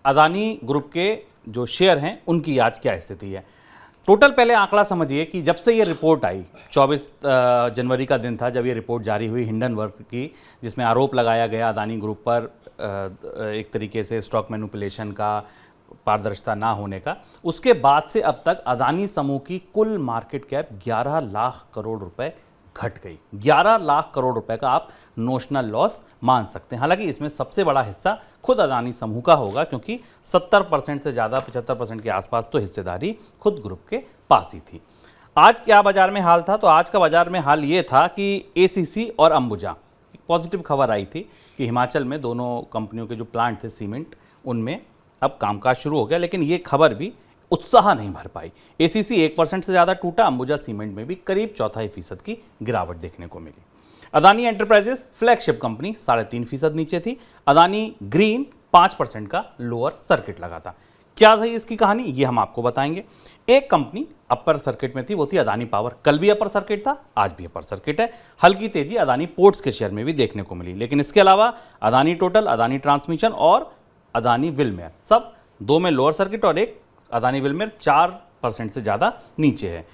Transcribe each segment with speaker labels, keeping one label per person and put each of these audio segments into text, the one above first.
Speaker 1: Adani group के जो share हैं उनकी आज क्या स्थिति है। टोटल पहले आंकड़ा समझिए कि जब से ये रिपोर्ट आई, 24 जनवरी का दिन था जब ये रिपोर्ट जारी हुई हिंडनबर्ग की, जिसमें आरोप लगाया गया अदानी ग्रुप पर एक तरीके से स्टॉक मैनिपुलेशन का, पारदर्शिता ना होने का। उसके बाद से अब तक अदानी समूह की कुल मार्केट कैप 11 लाख करोड़ रुपए घट गई। 11 लाख करोड़ रुपए का आप नोशनल लॉस मान सकते हैं। हालांकि इसमें सबसे बड़ा हिस्सा खुद अदानी समूह का होगा, क्योंकि 70% से ज़्यादा, 75% के आसपास तो हिस्सेदारी खुद ग्रुप के पास ही थी। आज क्या बाजार में हाल था? तो आज का बाजार में हाल ये था कि एसीसी और अंबुजा, एक पॉजिटिव खबर आई थी कि हिमाचल में दोनों कंपनियों के जो प्लांट थे सीमेंट, उनमें अब कामकाज शुरू हो गया। लेकिन ये खबर भी उत्साह नहीं भर पाई। एसीसी 1% से ज़्यादा टूटा, अंबुजा सीमेंट में भी करीब 0.25% की गिरावट देखने को मिली। अदानी एंटरप्राइजेस फ्लैगशिप कंपनी 3.5% नीचे थी। अदानी ग्रीन 5% का लोअर सर्किट लगा था। क्या थी इसकी कहानी, ये हम आपको बताएंगे। एक कंपनी अपर सर्किट में थी, वो थी अदानी पावर। कल भी अपर सर्किट था, आज भी अपर सर्किट है। हल्की तेजी अदानी पोर्ट्स के शेयर में भी देखने को मिली। लेकिन इसके अलावा अदानी टोटल, अदानी ट्रांसमिशन और अदानी विलमेर, सब 2 में लोअर सर्किट और एक अदानी विलमेर 4% से ज़्यादा नीचे है।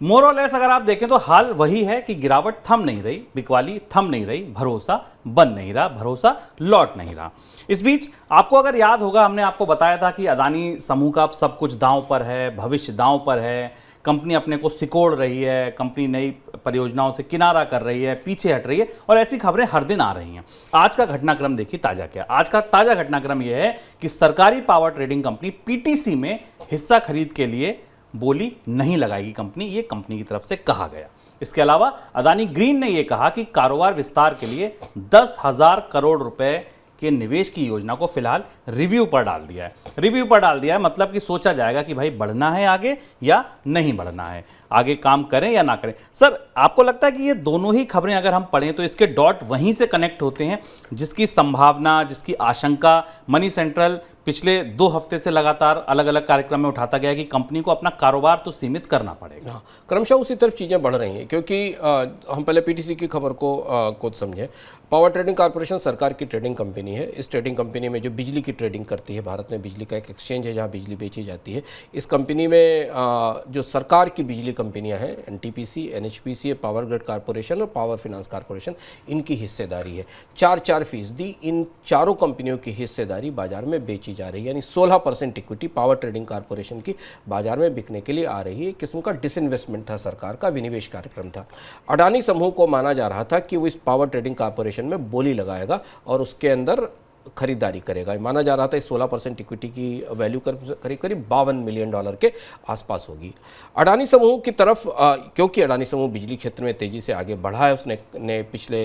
Speaker 1: मोर और लेस अगर आप देखें तो हाल वही है कि गिरावट थम नहीं रही, बिकवाली थम नहीं रही, भरोसा बन नहीं रहा, भरोसा लौट नहीं रहा। इस बीच आपको अगर याद होगा, हमने आपको बताया था कि अदानी समूह का अब सब कुछ दांव पर है, भविष्य दांव पर है, कंपनी अपने को सिकोड़ रही है, कंपनी नई परियोजनाओं से किनारा कर रही है, पीछे हट रही है, और ऐसी खबरें हर दिन आ रही हैं। आज का घटनाक्रम देखिए ताज़ा क्या। आज का ताज़ा घटनाक्रम यह है कि सरकारी पावर ट्रेडिंग कंपनी पीटीसी में हिस्सा खरीद के लिए बोली नहीं लगाएगी कंपनी, ये कंपनी की तरफ से कहा गया। इसके अलावा अदानी ग्रीन ने यह कहा कि कारोबार विस्तार के लिए 10,000 करोड़ रुपए के निवेश की योजना को फिलहाल रिव्यू पर डाल दिया है। रिव्यू पर डाल दिया है मतलब कि सोचा जाएगा कि भाई बढ़ना है आगे या नहीं बढ़ना है, आगे काम करें या ना करें। सर, आपको लगता है कि ये दोनों ही खबरें अगर हम पढ़ें तो इसके डॉट वहीं से कनेक्ट होते हैं, जिसकी संभावना, जिसकी आशंका मनी सेंट्रल पिछले 2 हफ्ते से लगातार अलग अलग कार्यक्रम में उठाता गया कि कंपनी को अपना कारोबार तो सीमित करना पड़ेगा।
Speaker 2: हाँ, क्रमशः उसी तरफ चीज़ें बढ़ रही हैं, क्योंकि हम पहले पीटीसी की खबर को समझें। पावर ट्रेडिंग कॉर्पोरेशन सरकार की ट्रेडिंग कंपनी है। इस ट्रेडिंग कंपनी में जो बिजली की ट्रेडिंग करती है, भारत में बिजली का एक एक्सचेंज है जहाँ बिजली बेची जाती है। इस कंपनी में जो सरकार की बिजली कंपनियां हैं, NTPC, NHPC, power grid corporation और पावर फाइनेंस कॉर्पोरेशन, इनकी हिस्सेदारी है। 4% इन चारों कंपनियों की हिस्सेदारी बाजार में बेची जा रही है, यानी 16% इक्विटी पावर ट्रेडिंग कॉर्पोरेशन की बाजार में बिकने के लिए आ रही है। एक किस्म का डिसइन्वेस्टमेंट था, सरकार का विनिवेश कार्यक्रम था। अडानी समूह को माना जा रहा था कि वो इस पावर ट्रेडिंग कॉर्पोरेशन में बोली लगाएगा और उसके अंदर खरीदारी करेगा। माना जा रहा था इस 16% इक्विटी की वैल्यू करीब करीब $52 मिलियन के आसपास होगी। अडानी समूह की तरफ क्योंकि अडानी समूह बिजली क्षेत्र में तेज़ी से आगे बढ़ा है, उसने पिछले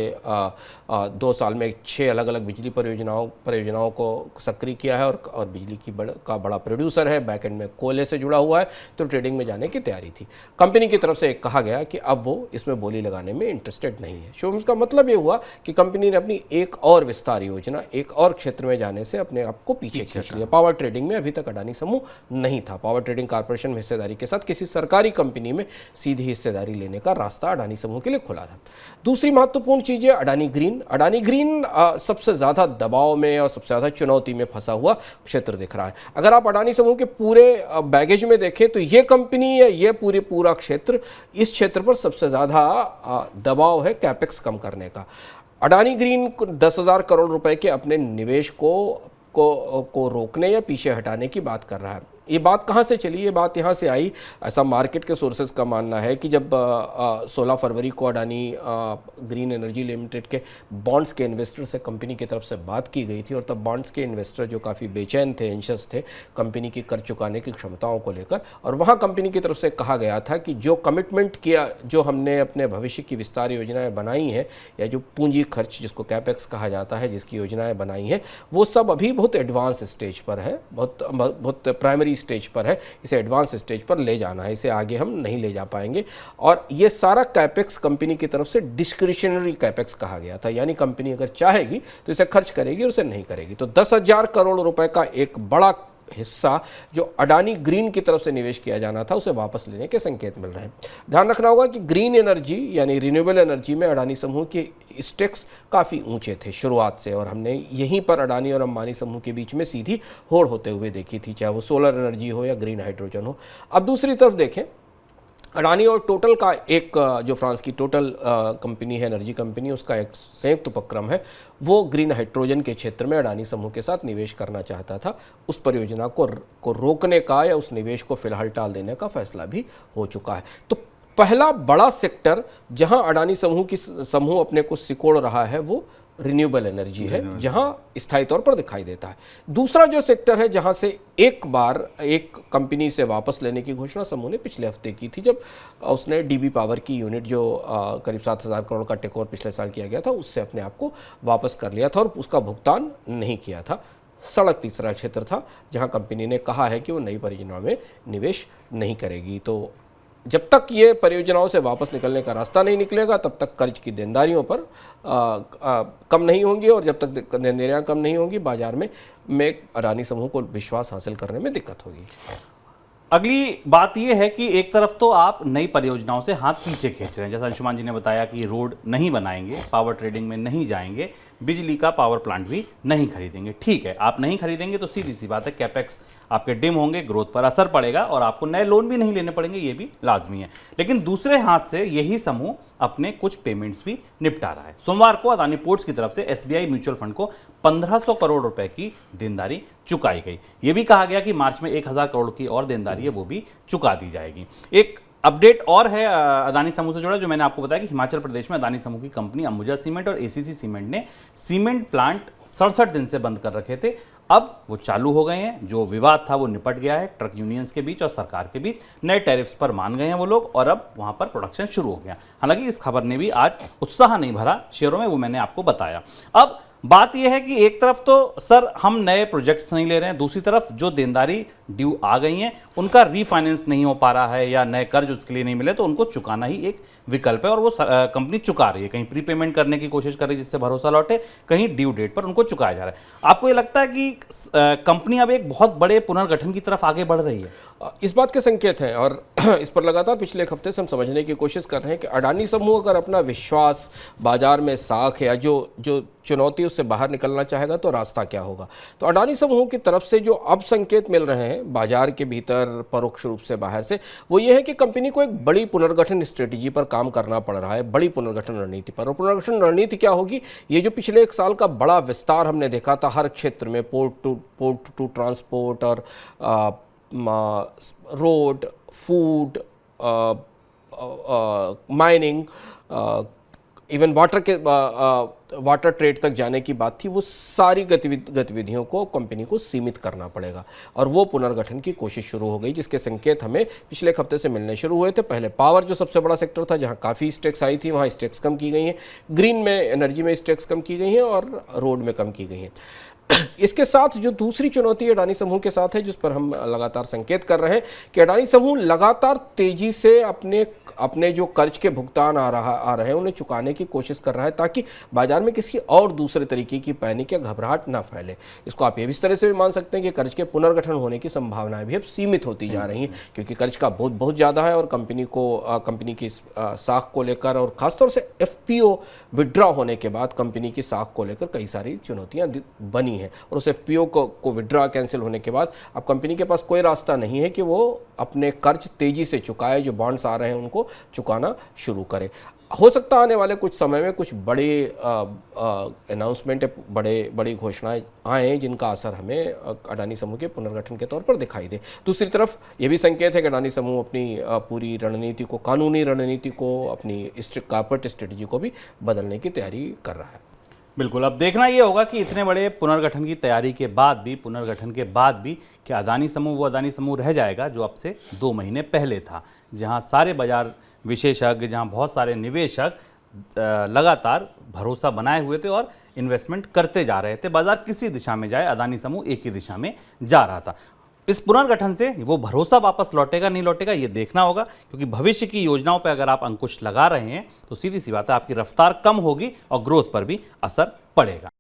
Speaker 2: 2 साल में 6 अलग अलग बिजली परियोजनाओं को सक्रिय किया है और बिजली की बड़ा प्रोड्यूसर है, बैकएंड में कोयले से जुड़ा हुआ है, तो ट्रेडिंग में जाने की तैयारी थी। कंपनी की तरफ से कहा गया कि अब वो इसमें बोली लगाने में इंटरेस्टेड नहीं है। सो इसका मतलब ये हुआ कि कंपनी ने अपनी एक और विस्तार योजना, एक और क्षेत्र में जाने से अपने आप को पीछे खींच लिया। पावर ट्रेडिंग में अभी तक अडानी समूह नहीं था। पावर ट्रेडिंग कॉर्पोरेशन में हिस्सेदारी के साथ किसी सरकारी कंपनी में सीधी हिस्सेदारी लेने का रास्ता अडानी समूह के लिए खुला था। दूसरी महत्वपूर्ण चीज है अडानी ग्रीन। अडानी ग्रीन सबसे ज्यादा दबाव में और सबसे ज्यादा चुनौती में फंसा हुआ क्षेत्र दिख रहा है। अगर आप अडानी समूह के पूरे बैगेज में देखें तो ये कंपनी है, ये पूरा क्षेत्र, इस क्षेत्र पर सबसे ज्यादा दबाव है कैपेक्स कम करने का। अडानी ग्रीन 10,000 करोड़ रुपए के अपने निवेश को रोकने या पीछे हटाने की बात कर रहा है। ये बात कहाँ से चली? ये बात यहाँ से आई, ऐसा मार्केट के सोर्सेज का मानना है कि जब 16 फरवरी को अडानी ग्रीन एनर्जी लिमिटेड के बॉन्ड्स के इन्वेस्टर से कंपनी की तरफ से बात की गई थी, और तब बॉन्ड्स के इन्वेस्टर जो काफ़ी बेचैन थे, एंशियस थे कंपनी की कर चुकाने की क्षमताओं को लेकर, और वहाँ कंपनी की तरफ से कहा गया था कि जो कमिटमेंट किया, जो हमने अपने भविष्य की विस्तार योजनाएँ बनाई हैं, या जो पूंजी खर्च जिसको कैपेक्स कहा जाता है, जिसकी योजनाएँ बनाई हैं, वो सब अभी बहुत एडवांस स्टेज पर है, बहुत प्राइमरी स्टेज पर है। इसे एडवांस स्टेज पर ले जाना है, इसे आगे हम नहीं ले जा पाएंगे। और ये सारा कैपेक्स कंपनी की तरफ से डिस्क्रिशनरी कैपेक्स कहा गया था, यानी कंपनी अगर चाहेगी तो इसे खर्च करेगी और उसे नहीं करेगी। तो 10,000 करोड़ रुपए का एक बड़ा हिस्सा जो अडानी ग्रीन की तरफ से निवेश किया जाना था उसे वापस लेने के संकेत मिल रहे हैं। ध्यान रखना होगा कि ग्रीन एनर्जी यानी रिन्यूएबल एनर्जी में अडानी समूह के स्टेक्स काफ़ी ऊंचे थे शुरुआत से, और हमने यहीं पर अडानी और अंबानी समूह के बीच में सीधी होड़ होते हुए देखी थी, चाहे वो सोलर एनर्जी हो या ग्रीन हाइड्रोजन हो। अब दूसरी तरफ देखें, अडानी और टोटल का एक जो फ्रांस की टोटल कंपनी है, एनर्जी कंपनी, उसका एक संयुक्त उपक्रम है, वो ग्रीन हाइड्रोजन के क्षेत्र में अडानी समूह के साथ निवेश करना चाहता था। उस परियोजना को रोकने का या उस निवेश को फिलहाल टाल देने का फैसला भी हो चुका है। तो पहला बड़ा सेक्टर जहां अडानी समूह अपने को सिकोड़ रहा है वो रिन्यूएबल एनर्जी है, जहां स्थायी तौर पर दिखाई देता है। दूसरा जो सेक्टर है जहां से एक बार एक कंपनी से वापस लेने की घोषणा समूह ने पिछले हफ्ते की थी, जब उसने डीबी पावर की यूनिट जो करीब 7,000 करोड़ का टेक ओवर पिछले साल किया गया था, उससे अपने आप को वापस कर लिया था और उसका भुगतान नहीं किया था। सड़क तीसरा क्षेत्र था जहां कंपनी ने कहा है कि वो नई परियोजनाओं में निवेश नहीं करेगी। तो जब तक ये परियोजनाओं से वापस निकलने का रास्ता नहीं निकलेगा तब तक कर्ज की देनदारियों पर कम नहीं होंगी, और जब तक देनदारियाँ कम नहीं होंगी बाजार में अडानी समूह को विश्वास हासिल करने में दिक्कत होगी।
Speaker 1: अगली बात यह है कि एक तरफ तो आप नई परियोजनाओं से हाथ पीछे खींच रहे हैं, जैसा अंशुमान जी ने बताया कि रोड नहीं बनाएंगे, पावर ट्रेडिंग में नहीं जाएंगे, बिजली का पावर प्लांट भी नहीं खरीदेंगे। ठीक है, आप नहीं खरीदेंगे तो सीधी सी बात है कैपेक्स आपके डिम होंगे, ग्रोथ पर असर पड़ेगा और आपको नए लोन भी नहीं लेने पड़ेंगे, ये भी लाजमी है। लेकिन दूसरे हाथ से यही समूह अपने कुछ पेमेंट्स भी निपटा रहा है। सोमवार को अदानी पोर्ट्स की तरफ से एसबीआई म्यूचुअल फंड को 1500 करोड़ रुपए की देनदारी चुकाई गई। ये भी कहा गया कि मार्च में 1000 करोड़ की और देनदारी है वो भी चुका दी जाएगी। एक अपडेट और है अदानी समूह से जुड़ा, जो मैंने आपको बताया कि हिमाचल प्रदेश में अदानी समूह की कंपनी अंबुजा सीमेंट और एसीसी सीमेंट ने सीमेंट प्लांट 67 दिन से बंद कर रखे थे। अब वो चालू हो गए हैं, जो विवाद था वो निपट गया है। ट्रक यूनियंस के बीच और सरकार के बीच नए टैरिफ्स पर मान गए हैं वो लोग, और अब वहां पर प्रोडक्शन शुरू हो गया। हालांकि इस खबर ने भी आज उत्साह नहीं भरा शेयरों में, वो मैंने आपको बताया। अब बात यह है कि एक तरफ तो सर हम नए प्रोजेक्ट्स नहीं ले रहे हैं, दूसरी तरफ जो देनदारी ड्यू आ गई हैं उनका रीफाइनेंस नहीं हो पा रहा है या नए कर्ज उसके लिए नहीं मिले, तो उनको चुकाना ही एक विकल्प है और वो कंपनी चुका रही है। कहीं प्रीपेमेंट करने की कोशिश कर रही है जिससे भरोसा लौटे, कहीं ड्यू डेट पर उनको चुकाया जा रहा है। आपको ये लगता है कि कंपनी अब एक बहुत बड़े पुनर्गठन की तरफ आगे बढ़ रही है?
Speaker 2: इस बात के संकेत हैं और इस पर लगातार पिछले एक हफ्ते से हम समझने की कोशिश कर रहे हैं कि अडानी समूह अगर अपना विश्वास बाजार में साख या जो चुनौती उससे बाहर निकलना चाहेगा तो रास्ता क्या होगा। तो अडानी समूह की तरफ से जो अब संकेत मिल रहे हैं बाजार के भीतर परोक्ष रूप से बाहर से, वो ये है कि कंपनी को एक बड़ी पुनर्गठन स्ट्रेटेजी पर काम करना पड़ रहा है, बड़ी पुनर्गठन रणनीति पर। और पुनर्गठन रणनीति क्या होगी? ये जो पिछले एक साल का बड़ा विस्तार हमने देखा था हर क्षेत्र में, पोर्ट टू ट्रांसपोर्ट और road, food, mining, even water trade तक जाने की बात थी, वो सारी गतिविधियों को कंपनी को सीमित करना पड़ेगा और वो पुनर्गठन की कोशिश शुरू हो गई, जिसके संकेत हमें पिछले एक हफ्ते से मिलने शुरू हुए थे। पहले पावर जो सबसे बड़ा सेक्टर था जहां काफ़ी स्टेक्स आई थी, वहां स्टेक्स कम की गई हैं, ग्रीन में एनर्जी में स्टेक्स कम की गई हैं और रोड में कम की गई हैं। इसके साथ जो दूसरी चुनौती अडानी समूह के साथ है, जिस पर हम लगातार संकेत कर रहे हैं कि अडानी समूह लगातार तेजी से अपने जो कर्ज के भुगतान आ रहे हैं उन्हें चुकाने की कोशिश कर रहा है, ताकि बाजार में किसी और दूसरे तरीके की पैनिक या घबराहट ना फैले। इसको आप ये भी इस तरह से भी मान सकते हैं कि कर्ज के पुनर्गठन होने की संभावनाएं भी अब सीमित होती जा रही हैं, क्योंकि कर्ज का बहुत ज़्यादा है और कंपनी की साख को लेकर और खासतौर से एफपीओ विड्रॉ होने के बाद कंपनी की साख को लेकर कई सारी चुनौतियाँ बनी है। और उस एफपीओ को विड्रॉ कैंसिल होने के बाद अब कंपनी के पास कोई रास्ता नहीं है कि वो अपने कर्ज तेजी से चुकाए, जो बॉन्ड्स आ रहे हैं उनको चुकाना शुरू करे। हो सकता है आने वाले कुछ समय में कुछ बड़े अनाउंसमेंट, बड़ी घोषणाएं आए जिनका असर हमें अडानी समूह के पुनर्गठन के तौर पर दिखाई दे। दूसरी तरफ ये भी संकेत है कि अडानी समूह अपनी पूरी रणनीति को, कानूनी रणनीति को, अपनी कॉर्पोरेट स्ट्रेटजी को भी बदलने की तैयारी कर रहा है।
Speaker 1: बिल्कुल, अब देखना ये होगा कि इतने बड़े पुनर्गठन की तैयारी के बाद भी, पुनर्गठन के बाद भी क्या अदानी समूह वो अदानी समूह रह जाएगा जो अब से 2 महीने पहले था, जहां सारे बाजार विशेषज्ञ, जहां बहुत सारे निवेशक लगातार भरोसा बनाए हुए थे और इन्वेस्टमेंट करते जा रहे थे। बाजार किसी दिशा में जाए, अदानी समूह एक ही दिशा में जा रहा था। इस पुनर्गठन से वो भरोसा वापस लौटेगा नहीं लौटेगा ये देखना होगा, क्योंकि भविष्य की योजनाओं पर अगर आप अंकुश लगा रहे हैं तो सीधी सी बात है आपकी रफ्तार कम होगी और ग्रोथ पर भी असर पड़ेगा।